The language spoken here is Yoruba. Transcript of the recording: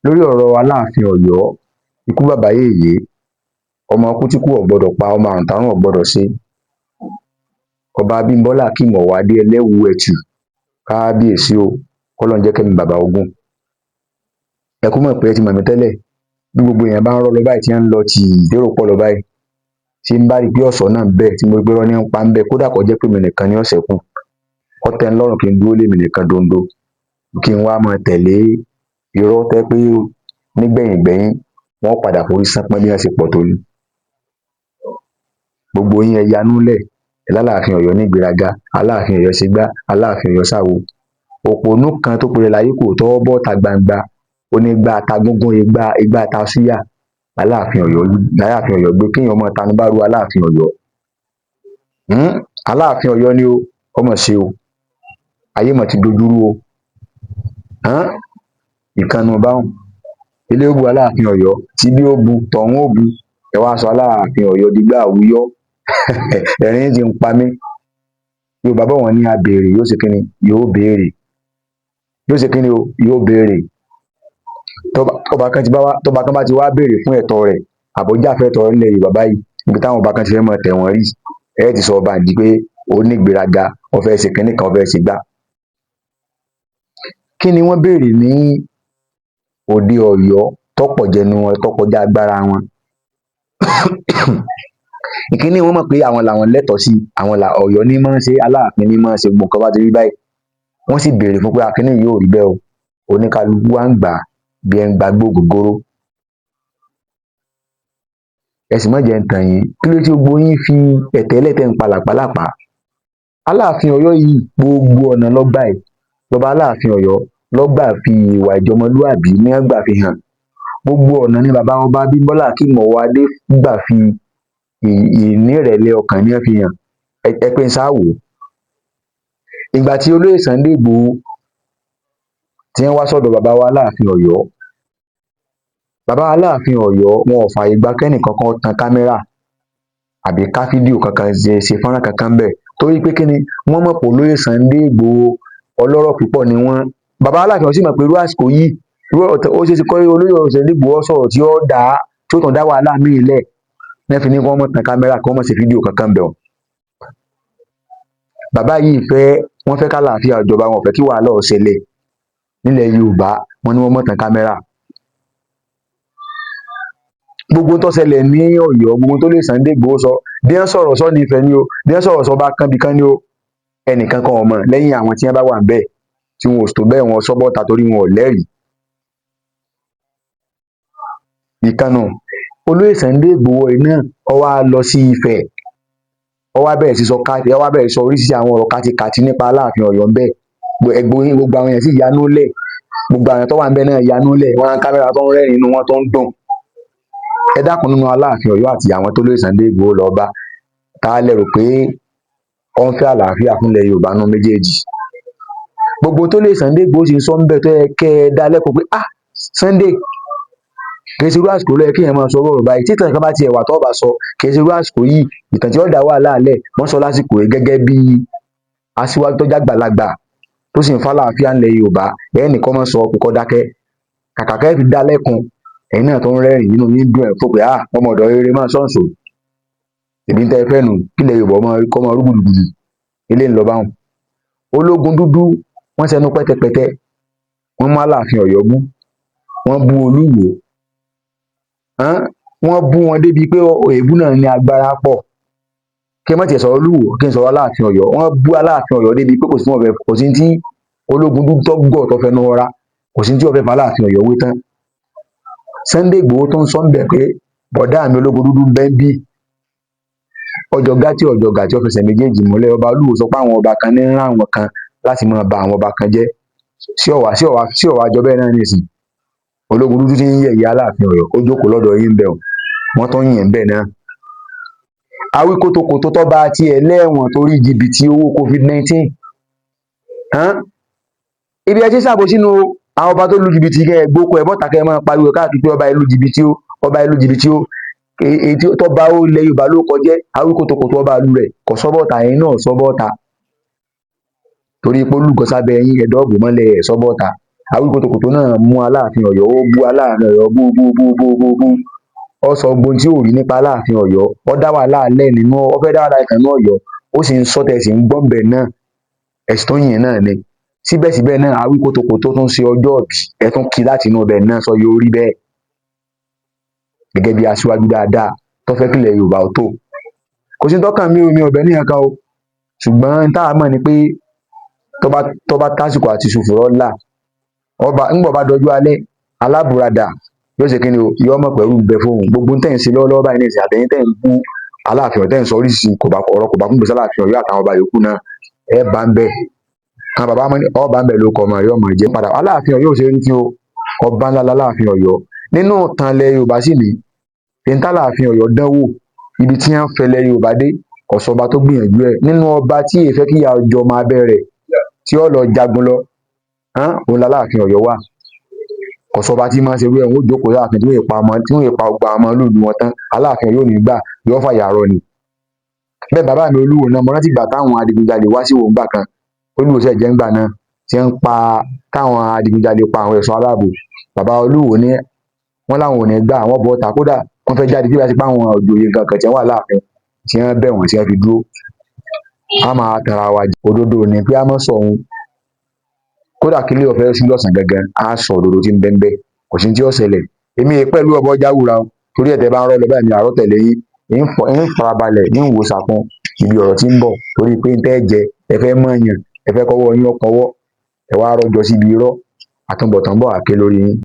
lórí ọ̀rọ̀ Aláàfin Ọ̀yọ́, ikú bàbá yèyé, ọmọ kútíkù ò gbọdọ̀ pa, ọmọ àrùntárùn ò gbọdọ̀ ṣe. Ọba Abímbọ́lá Akeem Ọ̀wádé Ẹlẹ́wù Ẹtù, kábíyèsí o, kọ́lọ́run jẹ́ kẹ́mi bàbá ogún. Ẹ kú mọ̀ pé ẹ ti mọ̀ mí tẹ́lẹ̀, bí gbogbo èèyàn bá ń rọ́ lọ báyìí tí wọ́n ń lọ tì térò pọ̀ lọ báyìí, tí ń bá rí pé ọ̀sán náà ń bẹ tí mo gbé rọ́ ní ń pa ń bẹ, kódà kó jẹ́ pé mi nìkan ní ọ̀sẹ̀ kù, kó tẹ́ ń lọ́rùn kí n dúró lémi nìkan dondo, kí n wá máa tẹ̀lé irọ́ tẹ́ pé nígbẹ̀yìn gbẹ̀yìn wọ́n padà forí sánpọ́n bí wọ́n ṣe pọ̀ tó ní. Gbogbo yín ẹ yanú lẹ̀, ẹ l'Aláàfin Ọ̀yọ́ ní ìgbéraga, Aláàfin Ọ̀yọ́ ṣe gbá, Aláàfin Ọ̀yọ́ ṣàwo. Òpònú kan tó pèrè láyé kò tọ́wọ́ bọ́ta gbangba, ó ní igba ata gúngún, igba ata súyà, Aláàfin Ọ̀yọ́ gbé, kéèyàn máa tanú bárú Aláàfin Ọ̀yọ́. Aláàfin Ọ̀yọ́ ni ó, ó mà ṣe o, ayé mà ti dojúrú o. Ìkànnù báhùn, ilé ó bu Aláàfin Ọ̀yọ́, tí bí ó bu tọ̀hún ó bu, ẹ wá sọ Aláàfin Ọ̀yọ́ digbá àwúyọ́. Ẹ̀rín ti ń pa mí. Yorùbá bọ̀ wọ́n ní abèrè yóò ṣe kíni, yóò béèrè, yóò ṣe kíni o, yóò béèrè. Tọ́ba kan bá ti wá béèrè fún ẹ̀tọ́ rẹ̀, àbójáfẹ́tọ̀ ilẹ̀ Yorùbá báyìí, ibi táwọn ọba kan ti fẹ́ mọ tẹ̀wọ̀n rí, ẹ ti sọ ọba ǹdí pé ó ní ìgbéraga, ó fẹ́ ṣe kíní kan, ó fẹ́ ṣe gbá. Kí ni wọ́n béèrè ní òde Ọ̀yọ́ tọ́pọ̀ jẹnu wọn, tó kọjá agbára wọn? Ìkíní, wọ́n mọ̀ pé àwọn làwọn lẹ́tọ̀ọ́ sí, àwọn Ọ̀yọ́ ní máa ń ṣe, Aláàfin ní máa ń ṣe, gbogbo nǹkan bá ti rí báyìí. Wọ́n sì béèrè fún pé kíní yìí ò rí bẹ́ẹ̀ o, oníkálukú wá ń gbà bí ẹ ń gbagbó ògógóró. Ẹ sì má jẹ́ ń tàn yín, kí ló tí gbogbo yín fi ẹ̀tẹ́lẹ̀ tẹ́ ń pa làpálàpá? Aláàfin Ọ̀yọ́ yìí gbogbo ọ̀nà lọ́gbà ẹ̀, lọ́ba Aláàfin Ọ̀yọ́ lọ́gbà fi ìwà ìjọmọlúàbí ní àgbà fi hàn. Gbogbo ọ̀nà ni bàbá ọba Abímbọ́lá Akeem Ọ̀wádé gbà fi ìnírẹ̀lẹ̀ ọkàn ní fi hàn. Ẹ pé ń sáwò. Ìgbà tí olóyè Sunday Igboho tí wọ́n wá sọ́dọ̀ bàbá wa Aláàfin Ọ̀yọ́, bàbá Aláàfin Ọ̀yọ́ wọn ò fààyè gba kẹ́nì kankan tan kámẹ́rà àbí ká fídíò kankan ṣe fọ́nrán kankan bẹ́ẹ̀, torí pé kíni, wọ́n mọ̀ pé olóyè Sunday Igboho ọlọ́rọ̀ púpọ̀ ni wọ́n. Bàbá Aláàfin Ọ̀yọ́ sì mọ̀ pé irú àsìkò yìí, ó ṣeé ṣe kọ́ olóyè Sunday Igboho sọ̀rọ̀ tí ó tún dá wàhálà míì lẹ̀, wọ́n fi ní kí wọ́n mọ̀ tan kámẹ́rà, kí wọ́n mọ̀ ṣe fídíò kankan bẹ́ẹ̀ o. Bàbá yìí wọ́n fẹ́ k'àlàáfíà jọba, wọn ò fẹ́ kí wàhálà ó ṣẹlẹ̀ nílẹ̀ Yorùbá, wọ́n ní wọ́n mọ̀ tan kámẹ́rà. Gbogbo tó ṣẹlẹ̀ ní Ọ̀yọ́, gbogbo tó lè Sunday Igboho sọ, bí wọ́n sọ̀rọ̀ sọ ní Ifẹ̀ ni o, bí wọ́n sọ̀rọ̀ sọ bá kánbìkan ni o, ẹnìkan kan ò mọ̀ lẹ́yìn àwọn tí wọ́n bá wà níbẹ̀, tí wọn ò tó bẹ́ẹ̀ wọn sọ bọ́ta torí wọn ò lẹ́rìí. Ìkànnù, olóyè Sunday Igboho náà ó wá lọ sí Ifẹ̀, ó wá bẹ̀rẹ̀ sí sọ oríṣiríṣi àwọn ọ̀rọ̀ kátikàti nípa Aláàfin Ọ̀yọ́ ń bẹ̀. Gbogbo àwọn èèyàn sì yanú lẹ̀, gbogbo àwọn tó wà ń bẹ̀ náà yanú lẹ̀, wọ́n á kámẹ́rà tó ń rẹ́rìn inú wọn tó ń dùn. Ẹ dákun, nínú Aláàfin Ọ̀yọ́ àti àwọn tó lóyè Sunday Igboho lọ bá, ká lérò pé ó ń fẹ́ àlàáfíà fúnlẹ̀ Yorùbá nú méjèèjì. Gbogbo tó lóyè Sunday Igboho sì ń sọ ń bẹ̀ tó yẹ kẹ́ ẹ dá lẹ́kọ̀ọ́ pé Sunday, kì í ṣe irú àsìkò lọ́yẹ kí èèyàn máa sọ ọ̀rọ̀ báyìí, tí ìtàn kan bá ti ẹ̀wà tó bá sọ, kì í ṣe irú àsìkò yìí, ìtàn tí ó dá wàhálà lẹ̀, wọ́n sọ lásìkò yìí gẹ́gẹ́ bí aṣíwájú tó jágbàlagbà tó sì ń fàlàáfíà ńlẹ̀ Yorùbá, ẹnìkan máa sọ kókó dákẹ́, kàkà kẹ́ fi dá lẹ́kun, ẹ̀yin náà tó ń rẹ́rìn nínú yín dùn ẹ̀ fún pé ọmọ ọ̀dọ̀ rere máa sọ̀nsọ̀, èmi ń tẹ́ fẹ́ nu kílẹ̀ Yorùbá kọ́ máa rúgùdùgùdù, ilé ń lọ báwọn. Ológun dúdú wọ́n ṣẹnu pẹ́tẹpẹ́tẹ, wọ́n mú Aláàfin Ọ̀yọ́ bú, wọ́n bú Olúwo, wọ́n bú wọn débi pé èébú náà ní agbára pọ̀. Kí ẹ má tiẹ̀ sọ̀rọ̀ Olúwo, kí n sọ̀rọ̀ Aláàfin Ọ̀yọ́, wọ́n bú Aláàfin Ọ̀yọ́ débi pé kò sí tí ológun dúdú tó gọ̀ tó fẹnu ọra, kò sí tí wọ́n fẹ́ fà Aláàfin Ọ̀yọ́ wé tán. Sunday Igboho tó ń sọ ń bẹ̀ pé bọ̀dá mi ológun dúdú bẹ́ẹ̀ bí ọjọ́ gàtí ó fẹsẹ̀ méjèèjì múlẹ̀. Ọba Olúwo sọ pé àwọn ọba kan ní rán àwọn kan láti máa ba àwọn ọba kan jẹ́, sí ọ̀wá jọ bẹ́ẹ̀ náà nìsín. Ológun dúdú ti ń yẹ̀yẹ́ Aláàfin Ọ̀yọ́, ó jókòó lọ́dọ̀ yín bẹ́ẹ̀ o, wọ́n tó ń yìn bẹ́ẹ̀ náà. Awíkótókótó tó bá tiẹ̀ lẹ́wọ̀n torí jìbìtì owó COVID-19. Ibi ẹ ti ṣàbò sínú àwọn ọba tó lu jìbìtì kẹ́ ẹ gbókò ẹ bọ́ta kẹ́ ẹ máa pariwo káàkiri pé ọba ìlú jìbìtì ó, ọba ìlú jìbìtì ó, èyí tó bá ó ilẹ̀ Yorùbá ló kọjẹ́, awíkótókótó ọba ìlú rẹ̀ kò sọ́bọ̀ta, ẹ̀yin náà sọ́bọ̀ta torí pé olùkọ́ sábẹ́ ẹ̀yin ẹ̀dọ́ọ̀bù mọ́lẹ̀ ẹ̀ sọ́bọ̀ta. Awíkòtòkòtò náà mú Aláàfin Ọ̀yọ́, ó bú Aláàfin Ọ̀yọ́ bú, ó sọ gbogbo tí ò rí nípa Aláàfin Ọ̀yọ́, ó dá wàhálà lẹ̀ nínú, ó fẹ́ dá wàhálà kan ní Ọ̀yọ́, ó sì ń sọ tẹ̀ sí ń gbọ́ ńbẹ̀ náà, ẹ̀sìn tó yìn náà ni. Síbẹ̀síbẹ̀ náà Awíkòtòkòtò tún ṣe ọjọ́ ìbí, ẹ tún kí láti inú ibẹ̀ náà, sọ yóò rí bẹ́ẹ̀ gẹ́gẹ́ bí aṣíwájú dáadáa tó fẹ́ kílẹ̀ Yorùbá ó tò. Kò sí tọ́kàn mi ò bẹ̀ ní kankan o, ṣùgbọ́n tá a mọ̀ ni pé tó bá tásìkò àti ṣùfùrọ̀ là, ńgbọ̀ bá dọjú alẹ́, alábùradà yóò ṣe kíni o, yóò mọ̀ pẹ̀lú bẹ fóun. Gbogbo tẹ̀ ń ṣe lọ́wọ́lọ́wọ́ báyìí nìsín, àtẹ̀yìn tẹ̀ ń bú Aláàfin Ọ̀yọ́, tẹ̀ ń sọ oríṣiríṣi ọ̀rọ̀ kò bá kún gbèsè Aláàfin Ọ̀yọ́ àtàwọn ọba yòókù náà, ẹ bá ń bẹ. Àwọn bàbá mọ́ ní ọba ń bẹ ló kọ ọmọ rẹ̀ ọmọ jẹ́ padà. Aláàfin Ọ̀yọ́ ò ṣe rí tí o, ọba ńlá l'Aláàfin Ọ̀yọ́. Nínú ìtàn ilẹ̀ Yorùbá sì ni èyí t'Aláàfin Ọ̀yọ́ dánwò, ibi tí wọ́n fẹlẹ̀ Yorùbá dé, ọ̀ṣọ́ba tó gbìyànjú ẹ̀. Nínú ọba tí èèfẹ́ kí ìyá ọjọ́ máa bẹ̀rẹ̀ tí ó lọ jagun lọ, òun l'Aláàfin Ọ̀yọ́ wà. Ọ̀ṣọ́ba tí máa ń ṣe wí ẹ̀, wọ́n jókòó láàfin tí wọ́n yè pa ọgbà ọmọ lùlù wọn tán, Aláàfin Ọ̀yọ́ ò ní gbà, yóò fàyà rọ ni. Bẹ́ẹ̀ bàbá mi Olúwo náà, mo rántí ìgbà táwọn adigunjalè wá sí Ìwó ńgbà kan, Olúwo ṣẹ̀ jẹ́ ńgbà náà, tí wọ́n pa táwọn adigunjalè pa àwọn ẹ̀ṣọ́ aláàbò. Bàbá Olúwo ní wọ́n láwọn ò ní gbà, àwọn bọ́ta, kódà wọ́n fẹ́ jáde tí wọ́n ti pa àwọn òjòyè kankan tí wọ́n wà láàfin, tí wọ́n bẹ̀ wọ́n tí wọ́n fi dúró. A máa tara wa jẹ, òdodo ni pé a mọ̀ sọ ohun, kódà kí ilé ọ̀fẹ́ sí lọ́sàn gangan, a sọ òdodo tí ń bẹ ńbẹ̀, kò sí tí ó ṣẹlẹ̀. Èmi pẹ̀lú ọ̀bọ jáwúra o, torí ẹ̀tẹ̀ bá ń rọ́ lọ báyìí, àrọ́ tẹ̀lé yín, ń farabalẹ̀, ń wò sàkún ibi ọ̀rọ̀ tí ń bọ̀, torí pé ń tẹ́ jẹ, ẹ fẹ́ mọ̀ọ́yàn, ẹ fẹ́ kọ́wọ́ yín ọkọ̀wọ́, ẹ wá rọ́jọ síbi irọ́, àtúbọ̀tán bọ̀ àké lórí yín.